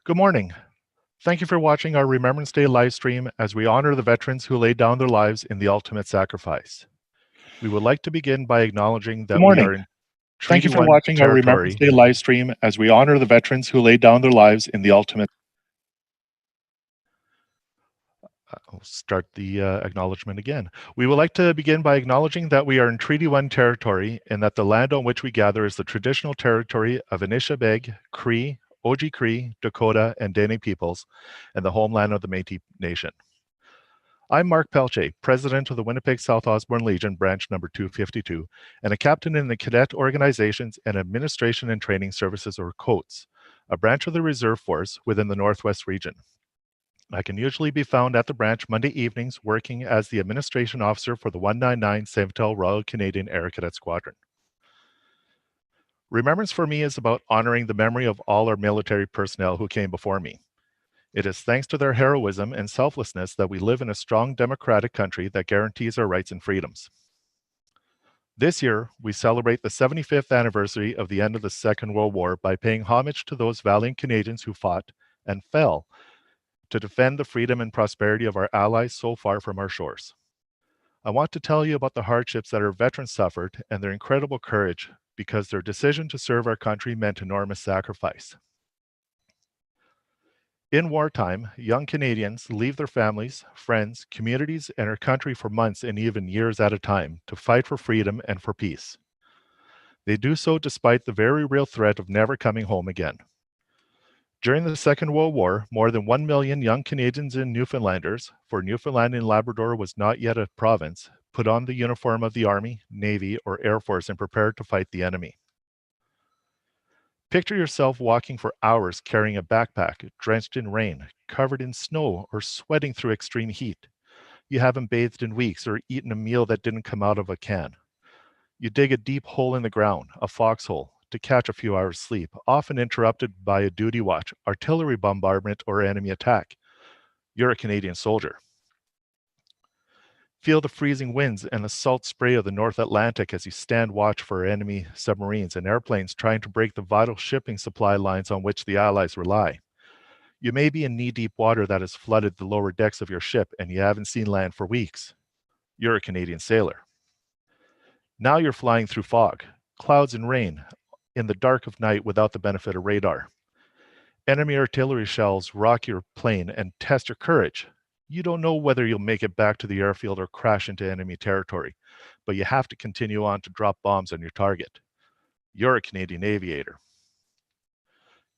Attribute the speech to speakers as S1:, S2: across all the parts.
S1: Good morning. Thank you for watching our Remembrance Day live stream as we honor the veterans who laid down their lives in the ultimate sacrifice. We would like to begin by acknowledging
S2: Good
S1: that we
S2: morning.
S1: are in
S2: Thank
S1: Treaty
S2: you for
S1: 1
S2: watching our Remembrance
S1: territory.
S2: Day live stream as we honor the veterans who laid down their lives in the ultimate.
S1: I'll start the acknowledgement again. We would like to begin by acknowledging that we are in Treaty 1 territory and that the land on which we gather is the traditional territory of Anishinaabe, Cree, Oji-Cree, Dakota, and Dene peoples, and the homeland of the Métis Nation. I'm Mark Pelche, president of the Winnipeg South Osborne Legion, branch number 252, and a captain in the Cadet Organizations and Administration and Training Services, or COATS, a branch of the Reserve Force within the Northwest region. I can usually be found at the branch Monday evenings working as the administration officer for the 199 Savetel Royal Canadian Air Cadet Squadron. Remembrance for me is about honoring the memory of all our military personnel who came before me. It is thanks to their heroism and selflessness that we live in a strong democratic country that guarantees our rights and freedoms. This year, we celebrate the 75th anniversary of the end of the Second World War by paying homage to those valiant Canadians who fought and fell to defend the freedom and prosperity of our allies so far from our shores. I want to tell you about the hardships that our veterans suffered and their incredible courage because their decision to serve our country meant enormous sacrifice. In wartime, young Canadians leave their families, friends, communities, and our country for months and even years at a time to fight for freedom and for peace. They do so despite the very real threat of never coming home again. During the Second World War, more than 1 million young Canadians and Newfoundlanders, for Newfoundland and Labrador was not yet a province, put on the uniform of the Army, Navy, or Air Force and prepared to fight the enemy. Picture yourself walking for hours carrying a backpack, drenched in rain, covered in snow, or sweating through extreme heat. You haven't bathed in weeks or eaten a meal that didn't come out of a can. You dig a deep hole in the ground, a foxhole, to catch a few hours sleep, often interrupted by a duty watch, artillery bombardment, or enemy attack. You're a Canadian soldier. Feel the freezing winds and the salt spray of the North Atlantic as you stand watch for enemy submarines and airplanes trying to break the vital shipping supply lines on which the Allies rely. You may be in knee-deep water that has flooded the lower decks of your ship and you haven't seen land for weeks. You're a Canadian sailor. Now you're flying through fog, clouds and rain, in the dark of night without the benefit of radar. Enemy artillery shells rock your plane and test your courage. You don't know whether you'll make it back to the airfield or crash into enemy territory, but you have to continue on to drop bombs on your target. You're a Canadian aviator.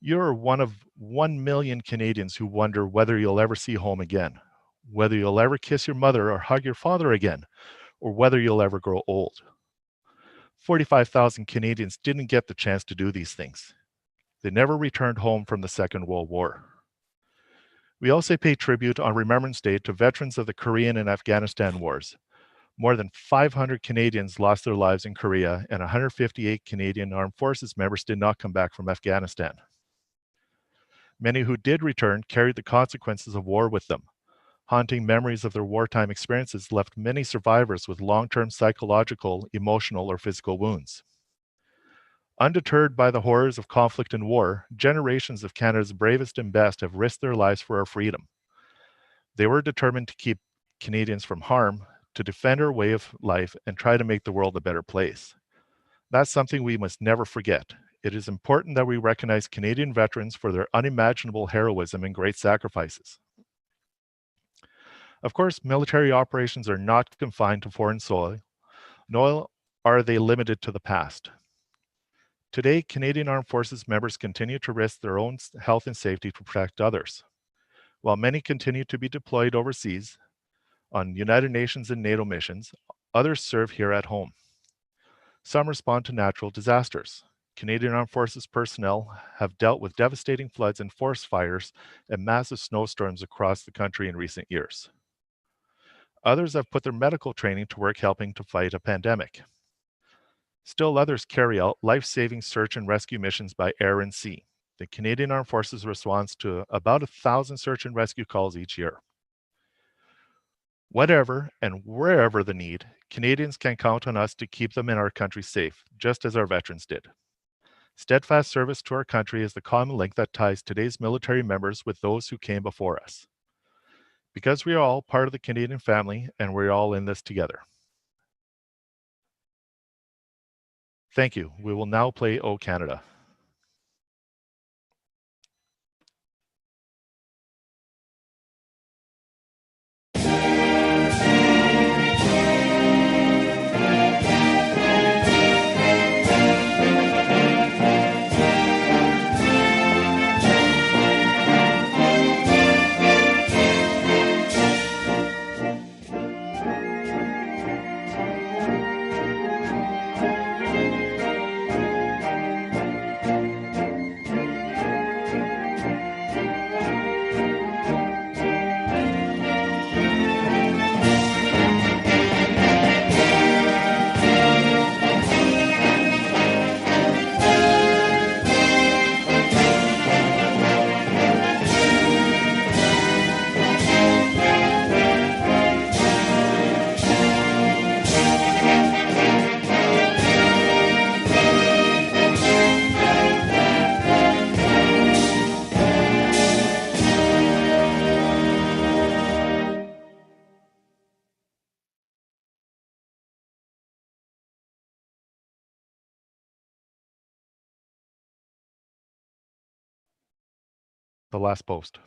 S1: You're one of 1 million Canadians who wonder whether you'll ever see home again, whether you'll ever kiss your mother or hug your father again, or whether you'll ever grow old. 45,000 Canadians didn't get the chance to do these things. They never returned home from the Second World War. We also pay tribute on Remembrance Day to veterans of the Korean and Afghanistan wars. More than 500 Canadians lost their lives in Korea, and 158 Canadian Armed Forces members did not come back from Afghanistan. Many who did return carried the consequences of war with them. Haunting memories of their wartime experiences left many survivors with long-term psychological, emotional, or physical wounds. Undeterred by the horrors of conflict and war, generations of Canada's bravest and best have risked their lives for our freedom. They were determined to keep Canadians from harm, to defend our way of life, and try to make the world a better place. That's something we must never forget. It is important that we recognize Canadian veterans for their unimaginable heroism and great sacrifices. Of course, military operations are not confined to foreign soil, nor are they limited to the past. Today, Canadian Armed Forces members continue to risk their own health and safety to protect others. While many continue to be deployed overseas on United Nations and NATO missions, others serve here at home. Some respond to natural disasters. Canadian Armed Forces personnel have dealt with devastating floods and forest fires and massive snowstorms across the country in recent years. Others have put their medical training to work helping to fight a pandemic. Still others carry out life-saving search and rescue missions by air and sea. The Canadian Armed Forces responds to about 1,000 search and rescue calls each year. Whatever and wherever the need, Canadians can count on us to keep them and our country safe, just as our veterans did. Steadfast service to our country is the common link that ties today's military members with those who came before us. Because we are all part of the Canadian family and we're all in this together. Thank you. We will now play O Canada. The last post.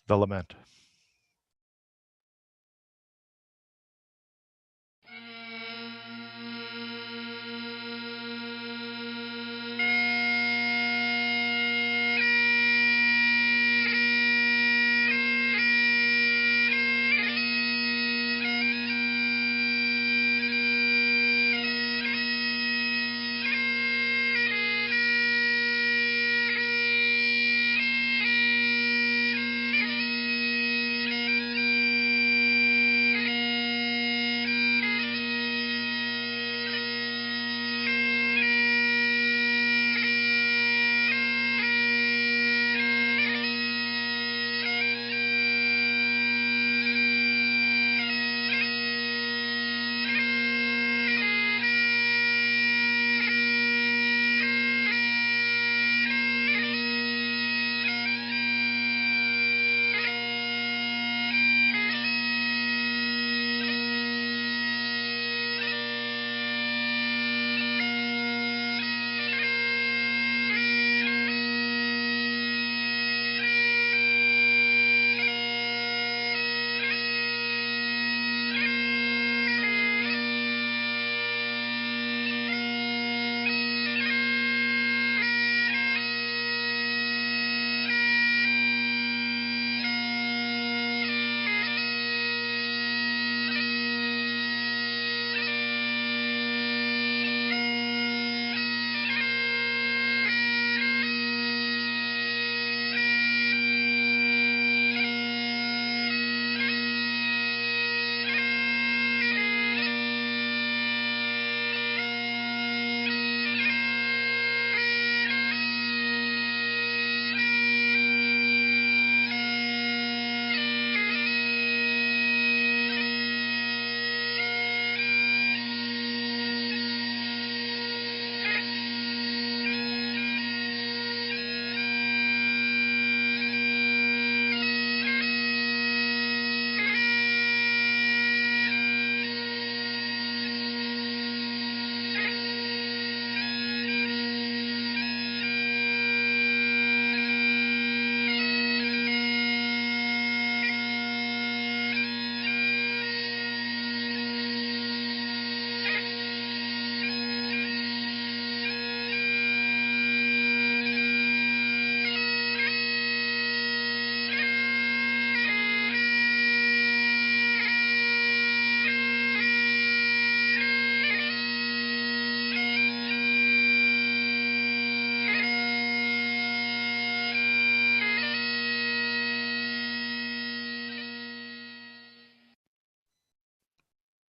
S1: The Lament.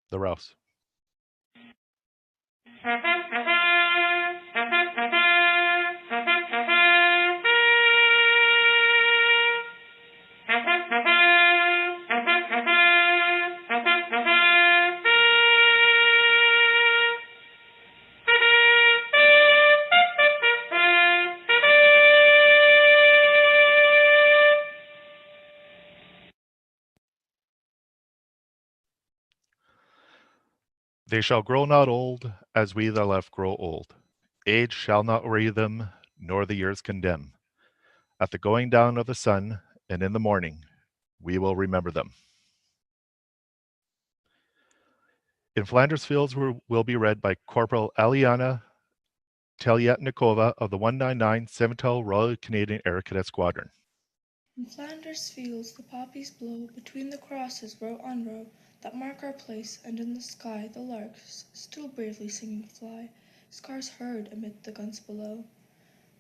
S1: The Rouse. They shall grow not old, as we the left grow old. Age shall not weary them, nor the years condemn. At the going down of the sun, and in the morning, we will remember them. In Flanders Fields will be read by Corporal Aliana Telyatnikova of the 199 Cemetel Royal Canadian Air Cadet Squadron.
S3: In Flanders fields the poppies blow, between the crosses row on row that mark our place, and in the sky the larks still bravely singing fly, scars heard amid the guns below.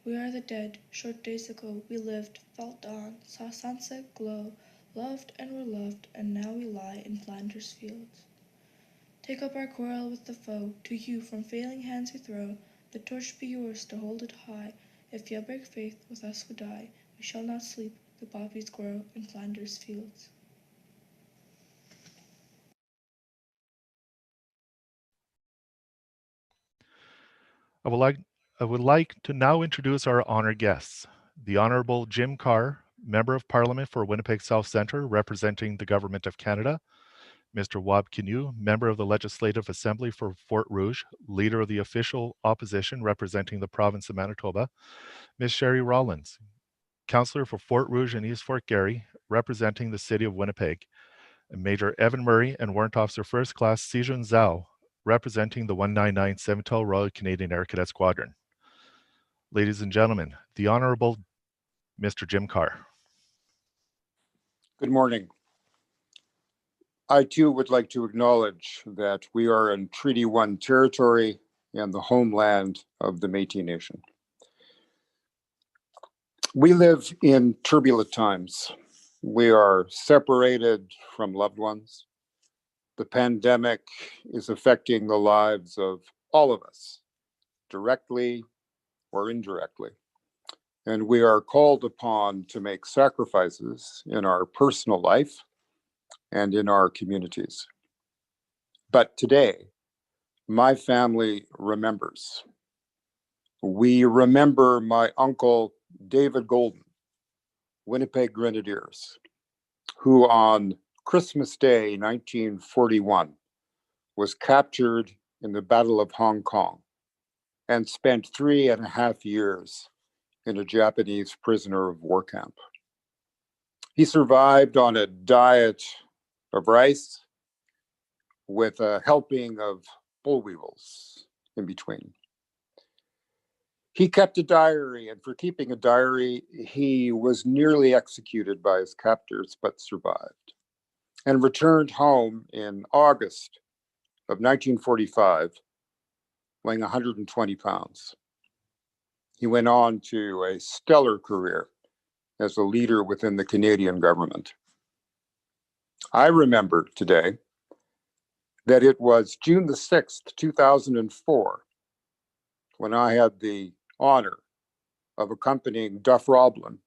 S3: We are the dead, short days ago we lived, felt dawn, saw sunset glow, loved and were loved, and now we lie in Flanders fields. Take up our quarrel with the foe, to you from failing hands we throw, the torch be yours to hold it high, if ye break faith with us would die, we shall not sleep, the poppies grow in Flanders fields.
S1: I would like to now introduce our honored guests. The Honorable Jim Carr, Member of Parliament for Winnipeg South Centre, representing the Government of Canada. Mr. Wab Kinew, Member of the Legislative Assembly for Fort Rouge, Leader of the Official Opposition representing the Province of Manitoba. Ms. Sherry Rollins, Councillor for Fort Rouge and East Fort Garry, representing the City of Winnipeg, and Major Evan Murray and Warrant Officer First Class Sijun Zhao, representing the 199 Seventel Royal Canadian Air Cadet Squadron. Ladies and gentlemen, the Honorable Mr. Jim Carr.
S4: Good morning. I too would like to acknowledge that we are in Treaty 1 territory and the homeland of the Métis Nation. We live in turbulent times. We are separated from loved ones. The pandemic is affecting the lives of all of us, directly or indirectly. And we are called upon to make sacrifices in our personal life and in our communities. But today, my family remembers. We remember my uncle, David Golden, Winnipeg Grenadiers, who on Christmas Day, 1941, was captured in the Battle of Hong Kong and spent 3.5 years in a Japanese prisoner of war camp. He survived on a diet of rice with a helping of boll weevils in between. He kept a diary, and for keeping a diary, he was nearly executed by his captors, but survived, and returned home in August of 1945, weighing 120 pounds. He went on to a stellar career as a leader within the Canadian government. I remember today that it was June the 6th, 2004, when I had the honor of accompanying Duff Roblin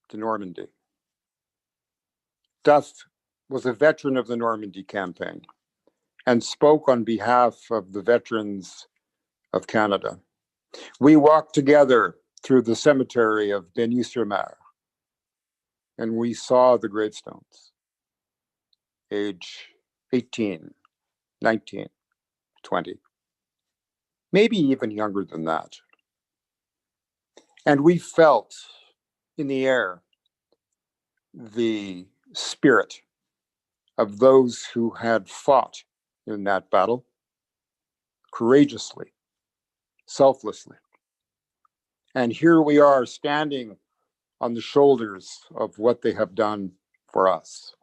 S4: to Normandy. Duff was a veteran of the Normandy campaign and spoke on behalf of the veterans of Canada. We walked together through the cemetery of Benny-sur-Mer, and we saw the gravestones, age 18, 19, 20, maybe even younger than that. And we felt in the air the spirit of those who had fought in that battle courageously, selflessly. And here we are standing on the shoulders of what they have done for us.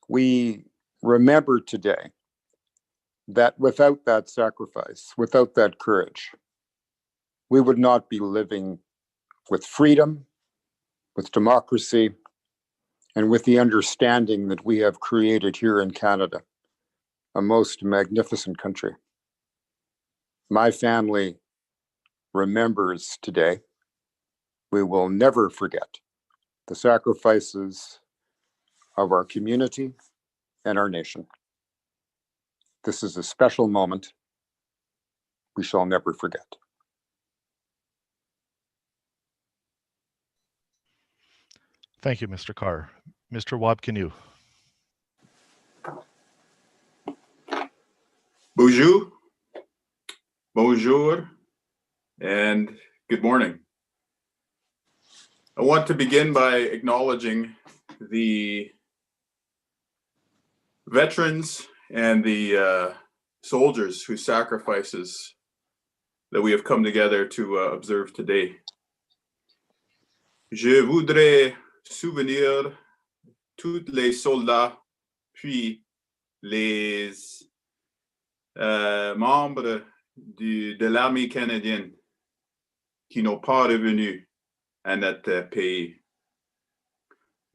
S4: We remember today that without that sacrifice, without that courage, we would not be living with freedom, with democracy, and with the understanding that we have created here in Canada, a most magnificent country. My family remembers today. We will never forget the sacrifices of our community and our nation. This is a special moment we shall never forget.
S1: Thank you, Mr. Carr. Mr. Wabkinew.
S5: Bonjour, bonjour, and good morning. I want to begin by acknowledging the veterans and the soldiers whose sacrifices that we have come together to observe today. Je voudrais souvenir tous les soldats, puis les membres de l'armée canadienne qui n'ont pas revenu à notre pays.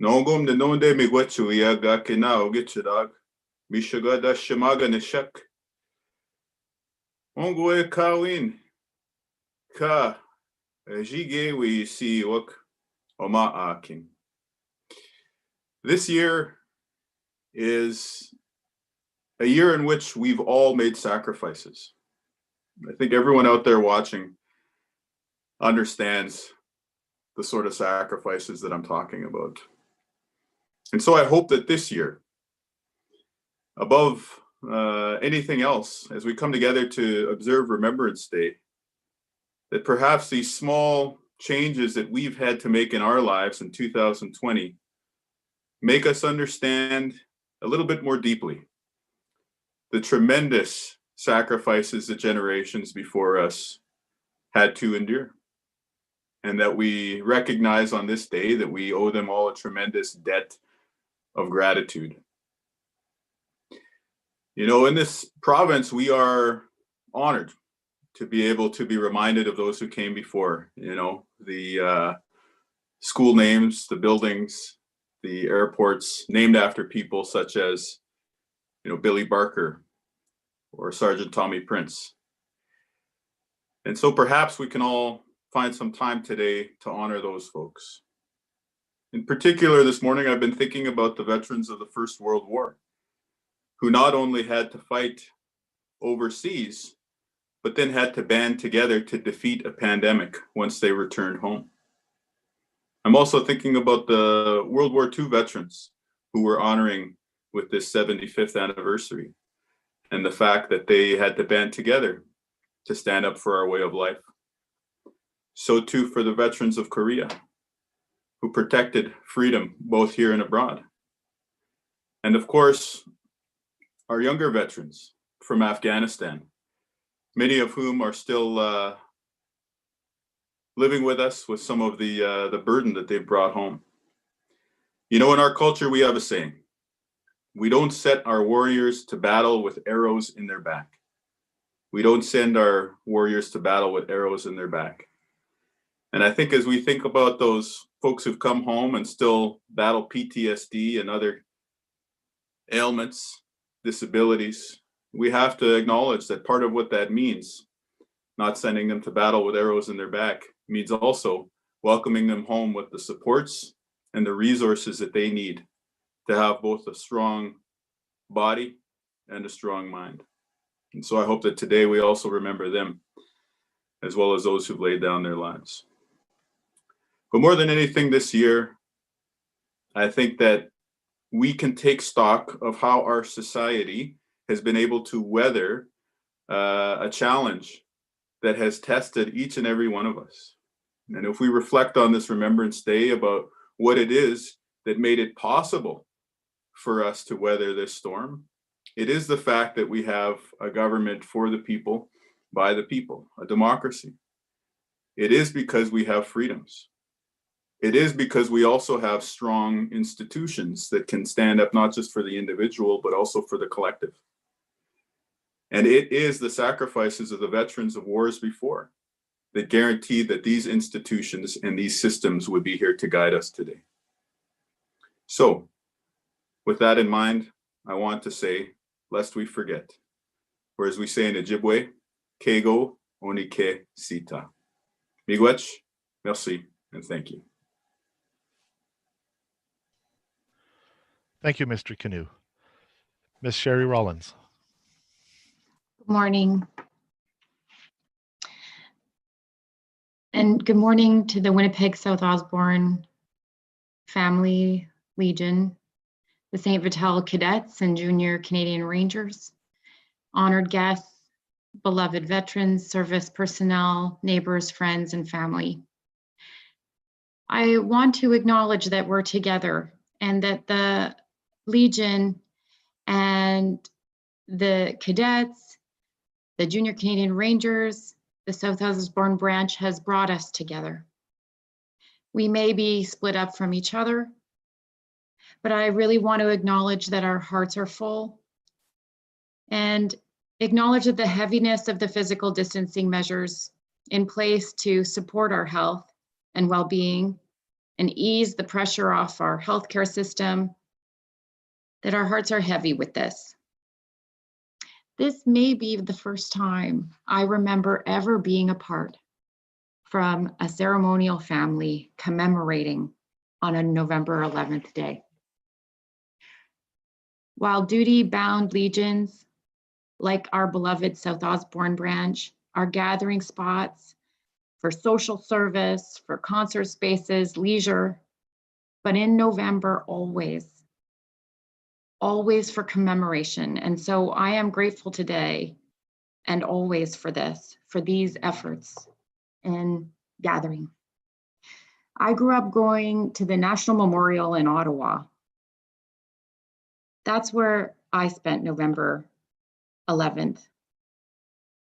S5: Nongum de nonde migwachu yaga kina ogichidag, mishagada shamaga nishak. Ongwe kawin, ka jige we see wak oma akin. This year is a year in which we've all made sacrifices. I think everyone out there watching understands the sort of sacrifices that I'm talking about. And so I hope that this year, above anything else, as we come together to observe Remembrance Day, that perhaps these small changes that we've had to make in our lives in 2020 make us understand a little bit more deeply the tremendous sacrifices that generations before us had to endure. And that we recognize on this day that we owe them all a tremendous debt of gratitude. You know, in this province, we are honored to be able to be reminded of those who came before, you know, the school names, the buildings, the airports named after people such as, you know, Billy Barker or Sergeant Tommy Prince. And so perhaps we can all find some time today to honor those folks. In particular, this morning, I've been thinking about the veterans of the First World War, who not only had to fight overseas, but then had to band together to defeat a pandemic once they returned home. I'm also thinking about the World War II veterans who we're honoring with this 75th anniversary, and the fact that they had to band together to stand up for our way of life. So too for the veterans of Korea, who protected freedom both here and abroad. And of course, our younger veterans from Afghanistan, many of whom are still living with us with some of the burden that they've brought home. You know, in our culture, we have a saying: we don't set our warriors to battle with arrows in their back. We don't send our warriors to battle with arrows in their back. And I think as we think about those folks who've come home and still battle PTSD and other ailments, disabilities, we have to acknowledge that part of what that means, not sending them to battle with arrows in their back, means also welcoming them home with the supports and the resources that they need to have both a strong body and a strong mind. And so I hope that today we also remember them, as well as those who've laid down their lives. But more than anything this year, I think that we can take stock of how our society has been able to weather a challenge that has tested each and every one of us. And if we reflect on this Remembrance Day about what it is that made it possible for us to weather this storm, it is the fact that we have a government for the people, by the people, a democracy. It is because we have freedoms. It is because we also have strong institutions that can stand up not just for the individual, but also for the collective. And it is the sacrifices of the veterans of wars before that guaranteed that these institutions and these systems would be here to guide us today. So, with that in mind, I want to say, lest we forget, or as we say in Ojibwe, Kego Onike Sita. Miigwech, merci, and thank you.
S1: Thank you, Mr. Canoe. Ms. Sherry Rollins.
S6: Good morning. And good morning to the Winnipeg South Osborne Family Legion, the St. Vital Cadets and Junior Canadian Rangers, honored guests, beloved veterans, service personnel, neighbors, friends, and family. I want to acknowledge that we're together and that the Legion and the cadets, the Junior Canadian Rangers, the South Osborne branch has brought us together. We may be split up from each other, but I really want to acknowledge that our hearts are full and acknowledge that the heaviness of the physical distancing measures in place to support our health and well-being and ease the pressure off our healthcare system, that our hearts are heavy with this. This may be the first time I remember ever being apart from a ceremonial family commemorating on a November 11th day. While duty-bound legions, like our beloved South Osborne branch, are gathering spots for social service, for concert spaces, leisure, but in November, always for commemoration. And so I am grateful today and always for this, for these efforts in gathering. I grew up going to the National Memorial in Ottawa. That's where I spent November 11th.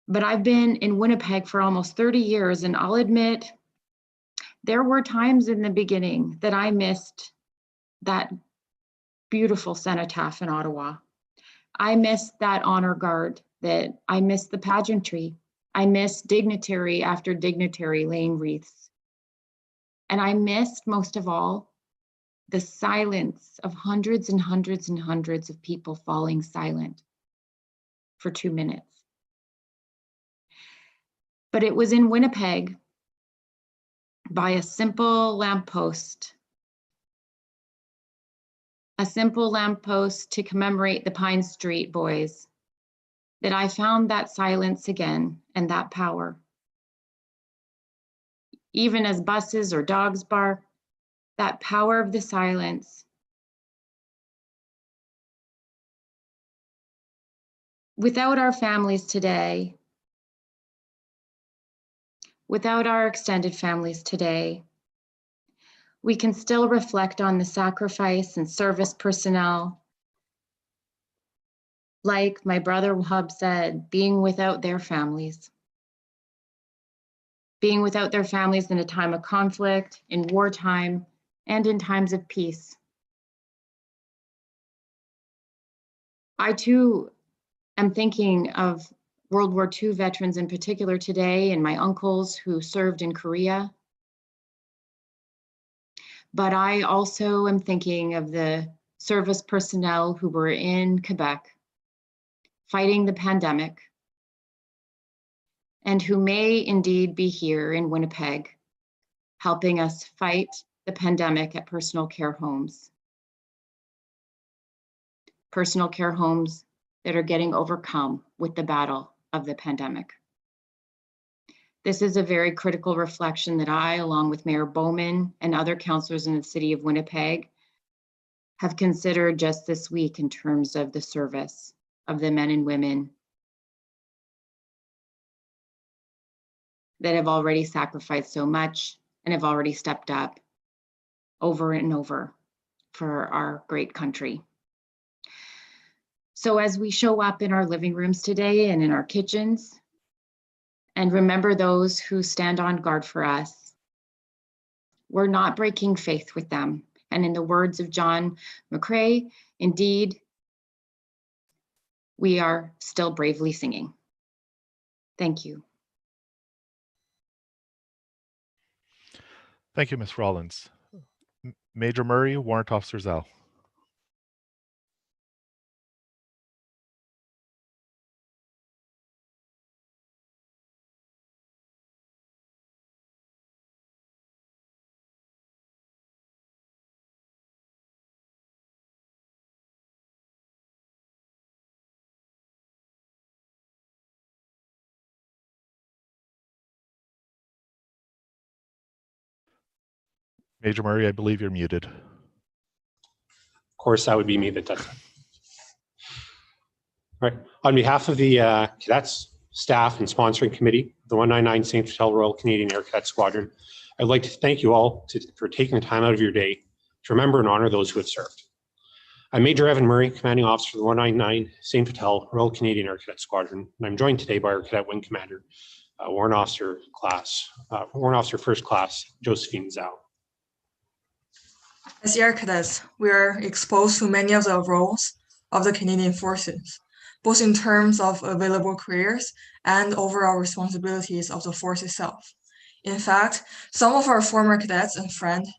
S6: But I've been in Winnipeg for almost 30 years, and I'll admit there were times in the beginning that I missed that beautiful cenotaph in Ottawa. I missed that honor guard, that I missed the pageantry. I missed dignitary after dignitary laying wreaths. And I missed, most of all, the silence of hundreds and hundreds and hundreds of people falling silent for 2 minutes. But it was in Winnipeg, by a simple lamppost to commemorate the Pine Street boys, that I found that silence again and that power. Even as buses or dogs bark, that power of the silence. Without our families today, without our extended families today, we can still reflect on the sacrifice and service personnel. Like my brother Wahab said, being without their families. Being without their families in a time of conflict, in wartime, and in times of peace. I too am thinking of World War II veterans in particular today, and my uncles who served in Korea. But I also am thinking of the service personnel who were in Quebec fighting the pandemic, and who may indeed be here in Winnipeg, helping us fight the pandemic at personal care homes. Personal care homes that are getting overcome with the battle of the pandemic. This is a very critical reflection that I, along with Mayor Bowman and other councillors in the city of Winnipeg, have considered just this week in terms of the service of the men and women that have already sacrificed so much and have already stepped up over and over for our great country. So as we show up in our living rooms today and in our kitchens, and remember those who stand on guard for us, we're not breaking faith with them. And in the words of John McCrae, indeed, we are still bravely singing. Thank you.
S1: Thank you, Ms. Rollins. Major Murray, Warrant Officer Zell. Major Murray, I believe you're muted.
S7: Of course, that would be me that does that. All right. On behalf of the cadets, staff, and sponsoring committee, the 199 St. Vital Royal Canadian Air Cadet Squadron, I'd like to thank you all for taking the time out of your day to remember and honor those who have served. I'm Major Evan Murray, Commanding Officer of the 199 St. Vital Royal Canadian Air Cadet Squadron, and I'm joined today by our Cadet Wing Commander, Warrant Officer First Class, Josephine Zhao.
S8: As Air Cadets, we are exposed to many of the roles of the Canadian Forces, both in terms of available careers and overall responsibilities of the force itself. In fact, some of our former cadets and friends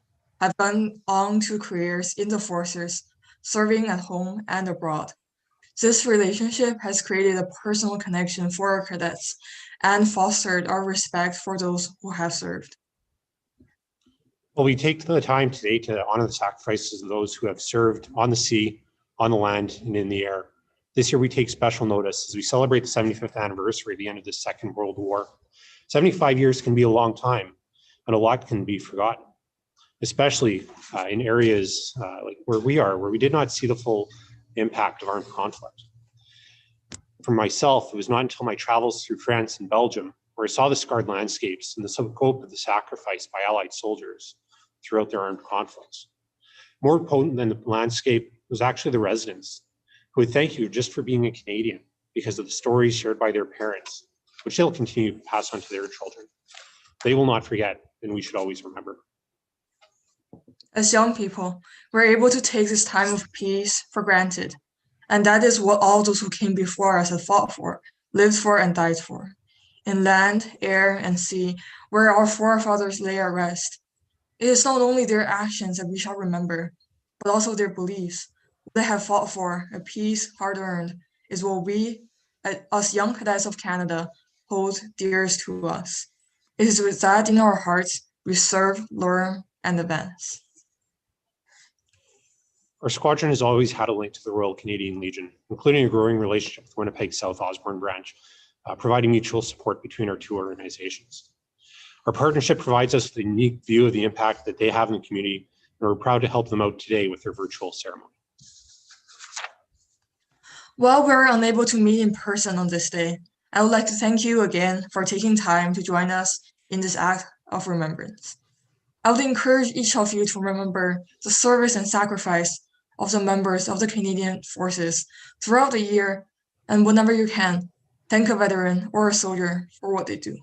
S8: have gone on to careers in the forces, serving at home and abroad. This relationship has created a personal connection for our cadets and fostered our respect for those who have served.
S7: Well, we take the time today to honor the sacrifices of those who have served on the sea, on the land, and in the air. This year, we take special notice as we celebrate the 75th anniversary of the end of the Second World War. 75 years can be a long time, and a lot can be forgotten, especially in areas like where we are, where we did not see the full impact of armed conflict. For myself, it was not until my travels through France and Belgium, where I saw the scarred landscapes and the scope of the sacrifice by Allied soldiers, throughout their armed conflicts. More potent than the landscape was actually the residents, who would thank you just for being a Canadian because of the stories shared by their parents, which they'll continue to pass on to their children. They will not forget, and we should always remember.
S8: As young people, we're able to take this time of peace for granted. And that is what all those who came before us have fought for, lived for, and died for. In land, air, and sea, where our forefathers lay at rest, it is not only their actions that we shall remember, but also their beliefs. What they have fought for, a peace hard earned, is what we, as young cadets of Canada, hold dearest to us. It is with that in our hearts we serve, learn, and advance.
S7: Our squadron has always had a link to the Royal Canadian Legion, including a growing relationship with Winnipeg South Osborne branch, providing mutual support between our two organizations. Our partnership provides us with a unique view of the impact that they have in the community, and we're proud to help them out today with their virtual ceremony.
S8: While we're unable to meet in person on this day, I would like to thank you again for taking time to join us in this act of remembrance. I would encourage each of you to remember the service and sacrifice of the members of the Canadian Forces throughout the year, and whenever you can, thank a veteran or a soldier for what they do.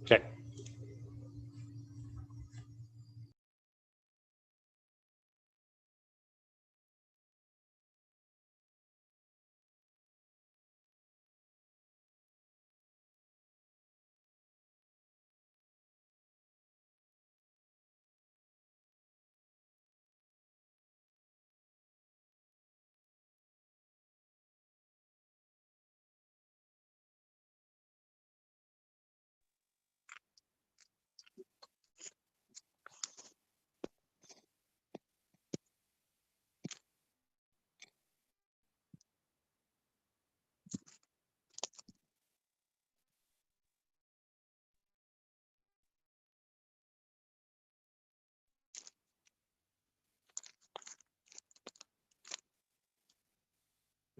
S7: Okay.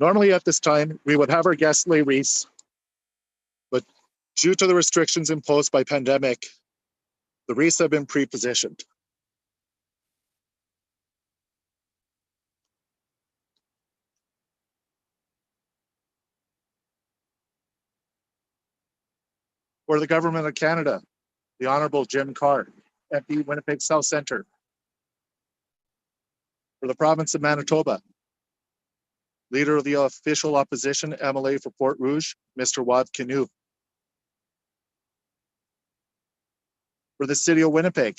S2: Normally at this time, we would have our guest lay wreaths, but due to the restrictions imposed by pandemic, the wreaths have been pre-positioned. For the Government of Canada, the Honourable Jim Carr, MP Winnipeg South Centre. For the Province of Manitoba, Leader of the Official Opposition MLA for Fort Rouge, Mr. Wad Kinew. For the City of Winnipeg,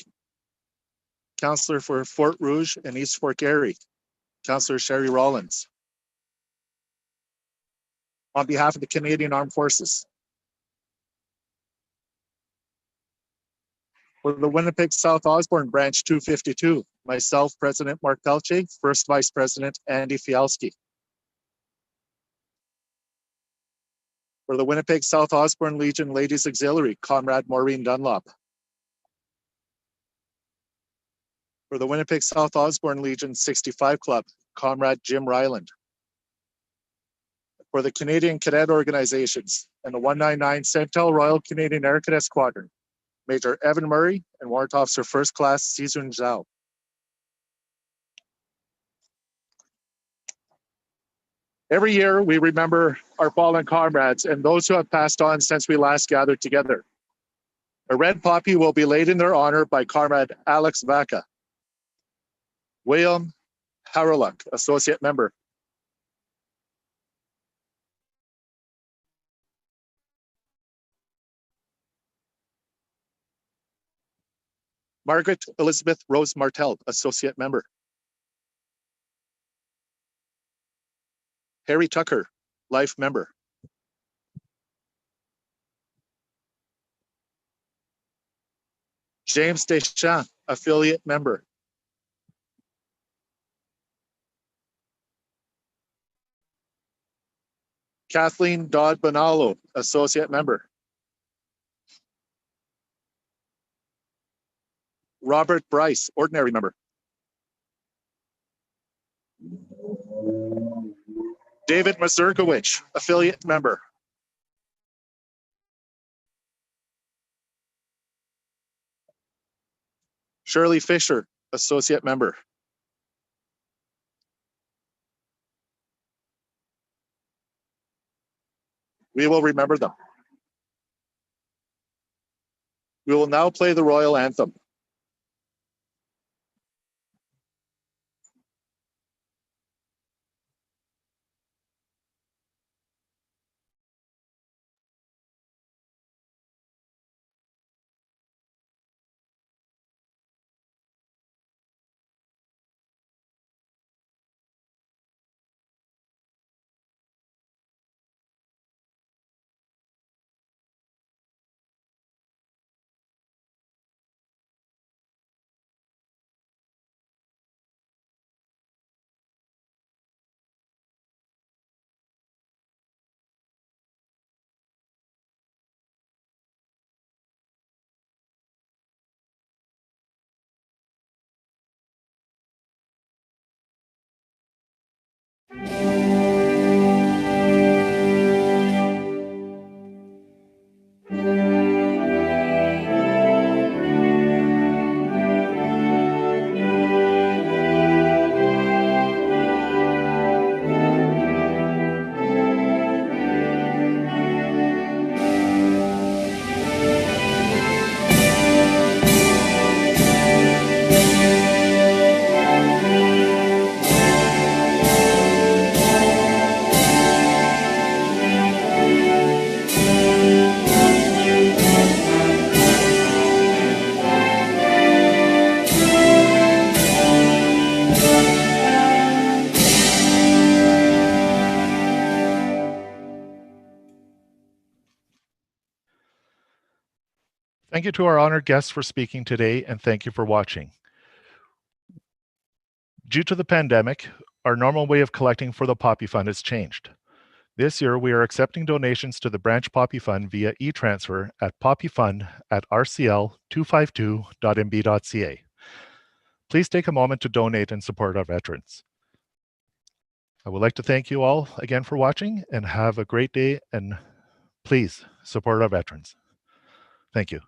S2: Councillor for Fort Rouge and East Fort Garry, Councillor Sherry Rollins. On behalf of the Canadian Armed Forces, for the Winnipeg South Osborne Branch 252, myself, President Mark Pelche, First Vice President Andy Fialski. For the Winnipeg South Osborne Legion Ladies Auxiliary, Comrade Maureen Dunlop. For the Winnipeg South Osborne Legion 65 Club, Comrade Jim Ryland. For the Canadian Cadet Organizations and the 199 Centel Royal Canadian Air Cadet Squadron, Major Evan Murray and Warrant Officer First Class Cezanne Zhao. Every year, we remember our fallen comrades and those who have passed on since we last gathered together. A red poppy will be laid in their honor by Comrade Alex Vaca. William Harreluk, Associate Member. Margaret Elizabeth Rose Martel, Associate Member. Harry Tucker, Life Member. James Deschamps, Affiliate Member. Kathleen Dodd Bonallo, Associate Member. Robert Bryce, Ordinary Member. David Mazurkowicz, Affiliate Member. Shirley Fisher, Associate Member. We will remember them. We will now play the Royal Anthem.
S1: Thank you to our honored guests for speaking today, and thank you for watching. Due to the pandemic, our normal way of collecting for the Poppy Fund has changed. This year, we are accepting donations to the Branch Poppy Fund via e-transfer at poppyfund@rcl252.mb.ca. Please take a moment to donate and support our veterans. I would like to thank you all again for watching, and have a great day, and please support our veterans. Thank you.